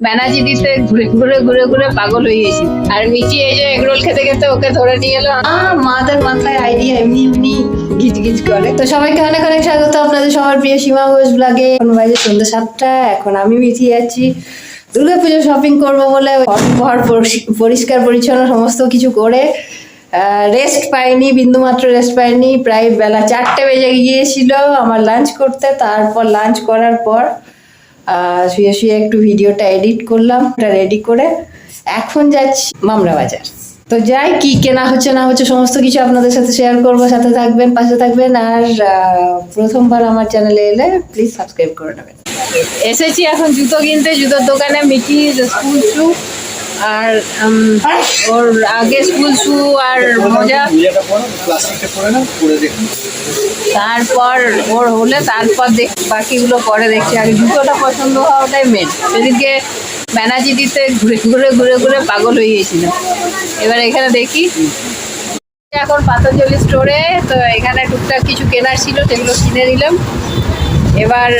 ব্যানার্জি দিতে ঘুরে ঘুরে ঘুরে ঘুরে পাগল হয়ে গেছি। আর মিটি এই যে এগরোল খেতে খেতে ওকে ধরে নিয়ে এলো। মাদের মাথায় আইডিয়া এমনি এমনি গিজ গিজ করে। তো সবাইকে অনেক অনেক স্বাগত আপনাদের সবার প্রিয় সীমা ঘোষ ব্লগে। এখন বাজে সন্ধ্যে 7টা। এখন আমি মিটি যাচ্ছি দুর্গাপুজো শপিং করবো বলে ঘর পরিষ্কার পরিচ্ছন্ন সমস্ত কিছু করে রেস্ট পাইনি, বিন্দুমাত্র রেস্ট পাইনি। প্রায় বেলা 4টে বেজে গিয়েছিল আমার লাঞ্চ করতে। তারপর লাঞ্চ করার পর শুয়ে শুয়ে একটু ভিডিওটা এডিট করলাম, ওটা রেডি করে এখন যাচ্ছি মামরা বাজার। তো যাই, কি কেনা হচ্ছে না হচ্ছে সমস্ত কিছু আপনাদের সাথে শেয়ার করবো। সাথে থাকবেন, পাশে থাকবেন। আর প্রথমবার আমার চ্যানেলে এলে প্লিজ সাবস্ক্রাইব করে নেবেন। এসেছি এখন জুতো কিনতে, জুতোর দোকানে। মিটি স্কুল শু আর ওর আগে স্কুল শু আর মোজা, তারপর ওর হলে তারপর বাকিগুলো পরে দেখছি। আগে জুতোটা পছন্দ হওয়াটাই মেন। সেদিনকে ব্যানার্জি দিতে ঘুরে ঘুরে ঘুরে ঘুরে পাগল হয়ে গেছিল। এবার এখানে দেখি এখন পাতঞ্জলি স্টোরে। তো এখানে টুকটাক কিছু কেনার ছিল, সেগুলো কিনে নিলাম। এবার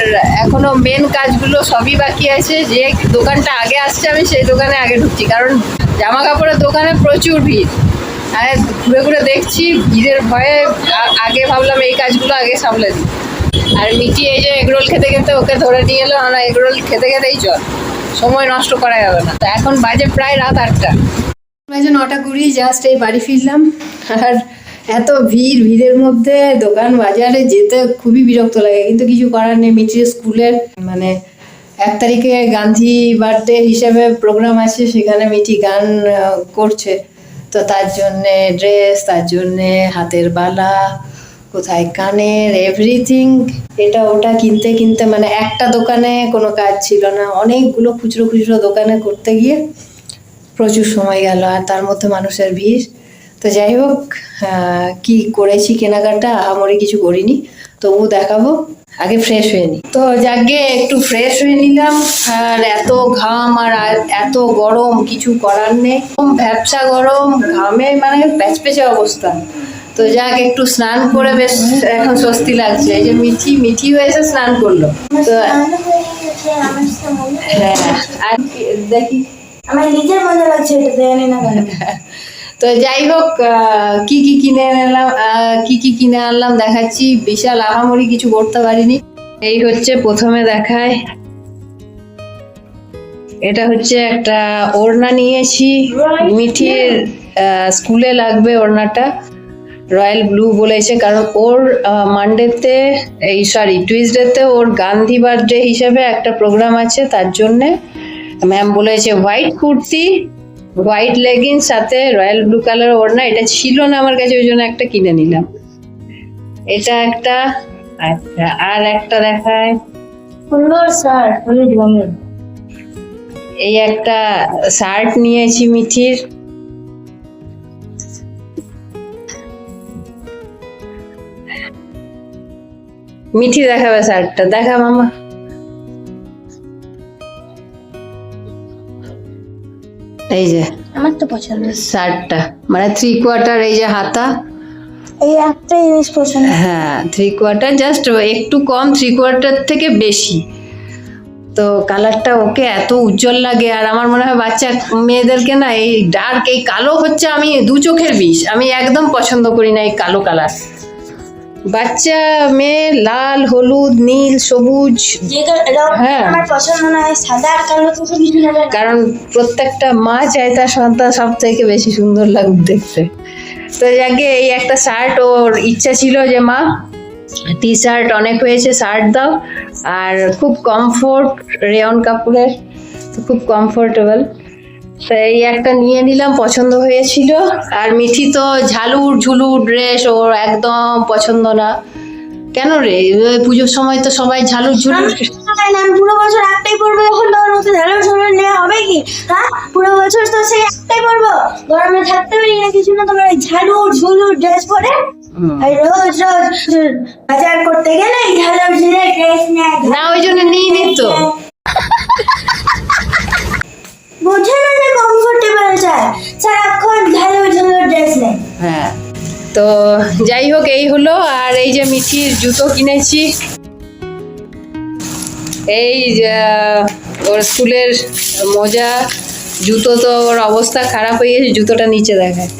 এখনো মেন কাজগুলো সবই বাকি আছে। যে দোকানটা আগে আসছে আমি সেই দোকানে আগে ঢুকছি, কারণ জামা কাপড়ের দোকানে প্রচুর ভিড়। আর ঘুরে ঘুরে দেখছি ভিড়ের ভয়ে আগে ভাবলাম এই কাজগুলো আগে সামলে দিই। আর মিটি এই যে এগরোল খেতে খেতে ওকে ধরে নিয়ে এলো। আমরা এগরোল খেতে খেতেই চল, সময় নষ্ট করা যাবে না। তো এখন বাজে প্রায় রাত 8টা, বাজে 9:20। জাস্ট এই বাড়ি ফিরলাম। আর এত ভিড়ের মধ্যে দোকান বাজারে যেতে খুবই বিরক্ত লাগে, কিন্তু কিছু করার নেই। মিটির স্কুলের 1 তারিখে গান্ধী বার্থডে হিসেবে প্রোগ্রাম আছে, সেখানে মিটি গান করছে। তো তার জন্যে ড্রেস, তার জন্যে হাতের বালা, কোথায় কানের, এভরিথিং এটা ওটা কিনতে কিনতে একটা দোকানে কোনো কাজ ছিল না। অনেকগুলো খুচরো খুচরো দোকানে করতে গিয়ে প্রচুর সময় গেল। আর তার মধ্যে মানুষের ভিড়। তো যাই হোক, কি করেছি কেনাকাটা আহামরি কিছু করিনি, তবু দেখাবো। আগে ফ্রেশ হয়ে নি। তো যাকে একটু ফ্রেশ হয়ে নিলাম। আর এত ঘাম আর এত গরম, কিছু করার নেই। ভ্যাপসা গরম, ঘামে প্যাচপেচে অবস্থা। তো যাক একটু স্নান করে বেশ এখন স্বস্তি লাগছে। এই যে মিঠিও এসে স্নান করলো। তো হ্যাঁ, আর দেখি আমার নিজের মজা লাগছে, এটা জানি না কেন। তো যাই হোক, কি কি কিনে আনলাম দেখাচ্ছি। বিশাল আহামরি কিছু করতে পারিনি। এই হচ্ছে প্রথমে দেখায়, এটা হচ্ছে একটা ওড়না নিয়েছি। মিঠির স্কুলে লাগবে ওড়নাটা, রয়্যাল ব্লু বলেছে, কারণ ওর টুইসডেতে ওর গান্ধী বার্থডে হিসেবে একটা প্রোগ্রাম আছে। তার জন্যে ম্যাম বলেছে হোয়াইট কুর্তি, হোয়াইট লেগিংস, সাথে রয়্যাল ব্লু কালার ওড়না। এটা ছিল না আমার কাছে, ওই জন্য একটা কিনে নিলাম। এটা একটা। আচ্ছা, আর একটা দেখায়, সুন্দর শার্ট, হলুদ রঙের। এই একটা শার্ট নিয়েছি মিঠির। মিঠি দেখাবে শার্টটা, দেখা মামা। এই যে আমার তো পছন্দ শার্টটা, 3/4, এই যে হাতা। এই একটা জিনিস পছন্দ। হ্যাঁ, 3/4, জাস্ট একটু কম 3/4 থেকে বেশি। তো কালারটা ওকে এত উজ্জ্বল লাগে। আর আমার মনে হয় বাচ্চা মেয়েদেরকে না এই ডার্ক, এই কালো হচ্ছে আমি 2 চোখের বিষ। আমি একদম পছন্দ করি না এই কালো কালার। বাচ্চা মেয়ে লাল, হলুদ, নীল, সবুজ, হ্যাঁ আমার পছন্দ না। সাদা আর কালো তো কিছু না, কারণ প্রত্যেকটা মা চায় তার সন্তান সব থেকে বেশি সুন্দর লাগুক দেখতে। তো যাকে এই একটা শার্ট, ওর ইচ্ছা ছিল যে মা টি শার্ট অনেক হয়েছে, শার্ট দাও। আর খুব কমফোর্ট, রেয়ন কাপড়ের, খুব কমফোর্টেবল। তো এই একটা নিয়ে নিলাম, পছন্দ হয়েছিল। আর মিঠি তো ঝালুর ঝুলুর ড্রেস ওর একদম পছন্দ না। কেন রে, পুজোর সময় তো সবাই ঝালুর ঝুলুর। আমি পুরো বছর একটাই পরবো, এখন তোমার মতো ঝালর ঝালর নেওয়া হবে কি? হ্যাঁ, পুরো বছর তো সেই একটাই পরবো। গরমে থাকতে পারি না কিছু না, তোমার ঝালুর ঝুলুর ড্রেস পরে আর রোজ রোজ বাজার করতে গেলে ঝালর ঝুলের ড্রেস নেয় না, ওই জন্য নিয়ে নিত। বোঝে না যে কমফোর্টেবল চায়, সারাক্ষণ ঝালর ঝুলুর ড্রেস নেয়। হ্যাঁ, তো যাই হোক এই হলো। আর এই যে মিঠির জুতো কিনেছি, এই ওর স্কুলের মোজা জুতো তো ওর অবস্থা খারাপ হয়ে গেছে, জুতোটা নিচে দেখায়,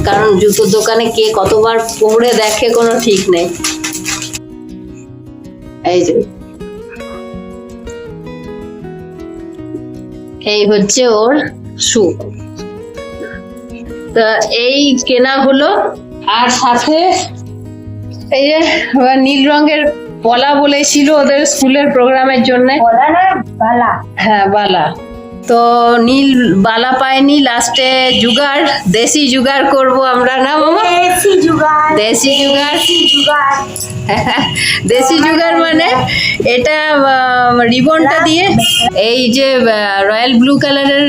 কারণ জুতোর দোকানে কে কতবার পরে দেখে কোনো ঠিক নেই। এই যে এই হচ্ছে ওর শু। তা এই কেনা হলো, আর সাথে এই যে নীল রঙের পলা বলেছিল ওদের স্কুলের প্রোগ্রামের জন্য। বলা না বালা। হ্যাঁ বালা, তো নীল বালা পায়নি, লাস্টে জুগাড়, দেশি জুগাড় করব আমরা, না মামা? দেশি জুগাড়, দেশি জুগাড়, দেশি জুগাড়। দেশি জুগাড় মানে এটা রিবনটা দিয়ে, এই যে রয়্যাল ব্লু কালারের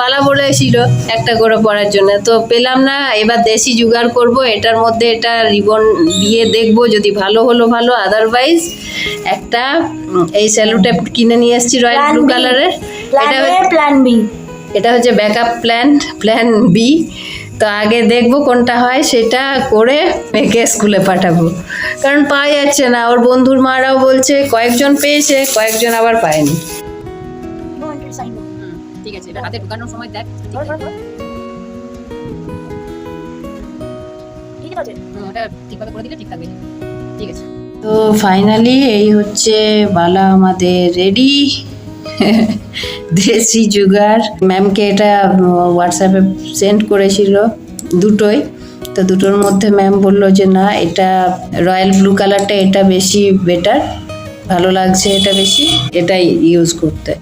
বালা বলেছিল একটা করে পরার জন্য, তো পেলাম না, এবার দেশি জুগাড় করব, এটার মধ্যে এটা রিবন দিয়ে দেখবো, যদি ভালো হলো ভালো, আদারওয়াইজ একটা এই স্যালুটেপ কিনে নিয়ে এসেছি রয়্যাল ব্লু কালারের। এটা প্ল্যান বি, এটা হচ্ছে ব্যাকআপ প্ল্যান, প্ল্যান বি। তো আগে দেখবো কোনটা হয়, সেটা করে মেয়েকে স্কুলে পাঠাবো, কারণ পাওয়া যাচ্ছে না। ওর বন্ধুর মারাও বলছে কয়েকজন পেয়েছে, কয়েকজন আবার পায়নি। ঠিক আছে, এটা হাতে ঢোকানোর সময় দেখ, ওটা ঠিকভাবে করে দিলে ঠিক থাকবে। ঠিক আছে, তো ফাইনালি এই হচ্ছে বালা আমাদের রেডি। দেশি জুগাড়। ম্যামকে এটা হোয়াটসঅ্যাপে সেন্ড করেছিল দুটোই, তো দুটোর মধ্যে ম্যাম বললো যে না, এটা রয়্যাল ব্লু কালারটা, এটা বেশি বেটার, ভালো লাগছে এটা বেশি, এটাই ইউজ করতে।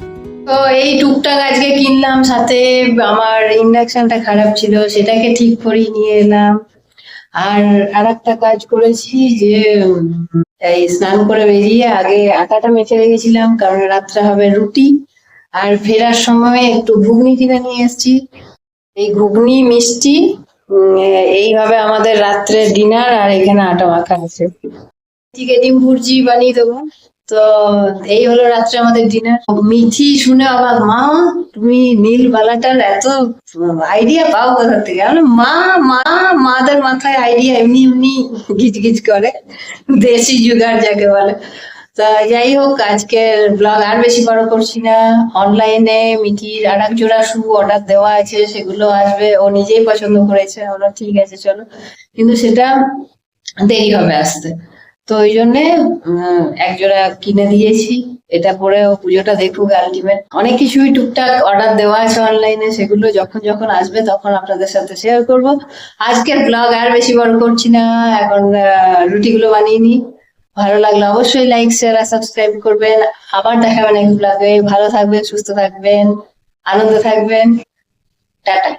তো এই টুকটাক আজকে কিনলাম, সাথে আমার ইন্ডাকশনটা খারাপ ছিল, সেটাকে ঠিক করিয়ে নিয়ে এলাম। আর একটা কাজ করেছি যে এই স্নান করে বেরিয়ে আগে আটাটা মেখে রেখেছিলাম, কারণ রাত্রে হবে রুটি, আর ফেরার সময় একটু ঘুগনি কিনে নিয়ে এসেছি। এই ঘুগনি মিষ্টি এইভাবে আমাদের রাত্রে ডিনার, আর এখানে আটা মাখা আছে, থেকে ডিম ভুর্জি বানিয়ে দেবো। তো এই হলো রাত্রে আমাদের ডিনার। মিঠি শুনে অবাক, মা তুমি নীল বালাটার এত আইডিয়া পাও কোথা থেকে? মা মা মাদের মাথায় আইডিয়া এমনি এমনি গিজ গিজ করে, দেশি জুগাড় যাকে বলে। তা যাই হোক, আজকের ব্লগ আর বেশি বড় করছি না। অনলাইনে মিঠির আর এক জোড়া শু অর্ডার দেওয়া আছে, সেগুলো আসবে, ও নিজেই পছন্দ করেছে। আমরা ঠিক আছে চলো, কিন্তু সেটা দেরি হবে আসতে, তো ওই জন্যে এক জোড়া কিনে দিয়েছি। এটা পরে ও পুজোটা দেখুক। আলটিমেট অনেক কিছুই টুকটাক অর্ডার দেওয়া আছে অনলাইনে, সেগুলো যখন যখন আসবে তখন আপনাদের সাথে শেয়ার করব। আজকের ব্লগ আর বেশি বড় করছি না, এখন রুটিগুলো বানিয়ে নিই। ভালো লাগলে অবশ্যই লাইক শেয়ার আর সাবস্ক্রাইব করবেন। আবার দেখাবেন এক ব্লগে। ভালো থাকবেন, সুস্থ থাকবেন, আনন্দ থাকবেন। টাটা।